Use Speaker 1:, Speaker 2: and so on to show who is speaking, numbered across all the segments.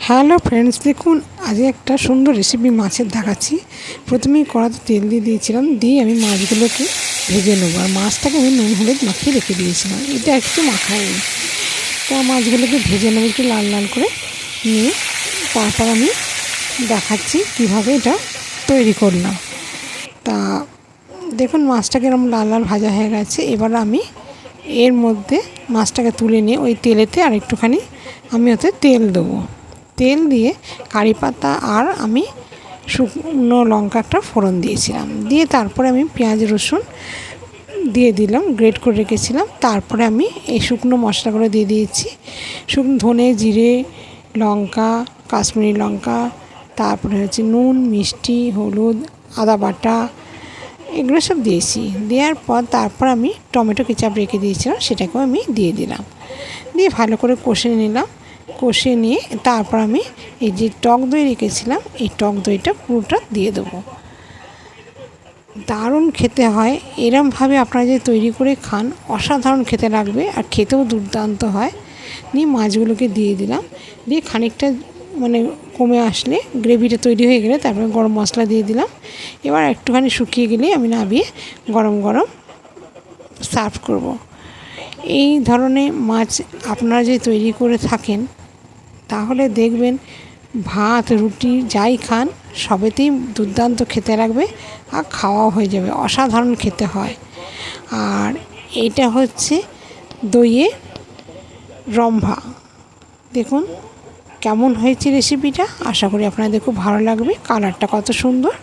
Speaker 1: Hello friends, দেখুন আজ একটা সুন্দর রেসিপি মাছের দেখাচ্ছি। প্রথমেই কড়াতে তেল দিয়ে দিয়েছিলাম, দিয়ে আমি মাছগুলোকে ভেজে নেবো। আর মাছটাকে আমি নুন হলুদ মাখিয়ে রেখে দিয়েছিলাম, এটা একটু মাখাইনি। তো মাছগুলোকে ভেজে নেবো একটু লাল লাল করে নিয়ে, তারপর আমি দেখাচ্ছি কীভাবে এটা তৈরি করলাম। তা দেখুন মাছটাকে এরকম লাল লাল ভাজা হয়ে গেছে। এবার আমি এর মধ্যে মাছটাকে তুলে নিয়ে ওই তেলেতে আর একটুখানি আমি ওতে তেল দেবো। তেল দিয়ে কারি পাতা আর আমি শুকনো লঙ্কা একটা ফোড়ন দিয়েছিলাম, দিয়ে তারপরে আমি পেঁয়াজ রসুন দিয়ে দিলাম, গ্রেট করে রেখেছিলাম। তারপরে আমি এই শুকনো মশলাগুলো দিয়ে দিয়েছি, শুকনো ধনে জিরে লঙ্কা কাশ্মীরি লঙ্কা, তারপরে হচ্ছে নুন মিষ্টি হলুদ আদা বাটা, এগুলো সব দিয়েছি। দেওয়ার পর তারপর আমি টমেটো কেচাপ রেখে দিয়েছিলাম, সেটাকেও আমি দিয়ে দিলাম, দিয়ে ভালো করে কষে নিলাম। কষে নিয়ে তারপর আমি এই যে টক দই রেখেছিলাম, এই টক দইটা পুরোটা দিয়ে দেবো। দারুণ খেতে হয়, এরমভাবে আপনারা যদি তৈরি করে খান অসাধারণ খেতে লাগবে, আর খেতেও দুর্দান্ত হয়। নিয়ে মাছগুলোকে দিয়ে দিলাম, দিয়ে খানিকটা কমে আসলে গ্রেভিটা তৈরি হয়ে গেলে তারপরে গরম মশলা দিয়ে দিলাম। এবার একটুখানি শুকিয়ে গেলেই আমি নামিয়ে গরম গরম সার্ভ করব। এই ধরনের মাছ আপনারা যদি তৈরি করে থাকেন তাহলে দেখবেন ভাত রুটি যাই খান সবেতেই দুর্দান্ত খেতে লাগবে, আর খাওয়াও হয়ে যাবে, অসাধারণ খেতে হয়। আর এইটা হচ্ছে দইয়ে রম্ভা। দেখুন কেমন হয়েছে রেসিপিটা, আশা করি আপনাদের খুব ভালো লাগবে। কালারটা কত সুন্দর।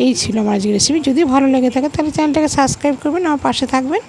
Speaker 1: এই ছিল আমার আজকের রেসিপি। যদি ভালো লেগে থাকে তাহলে চ্যানেলটাকে সাবস্ক্রাইব করবেন, আমার পাশে থাকবেন।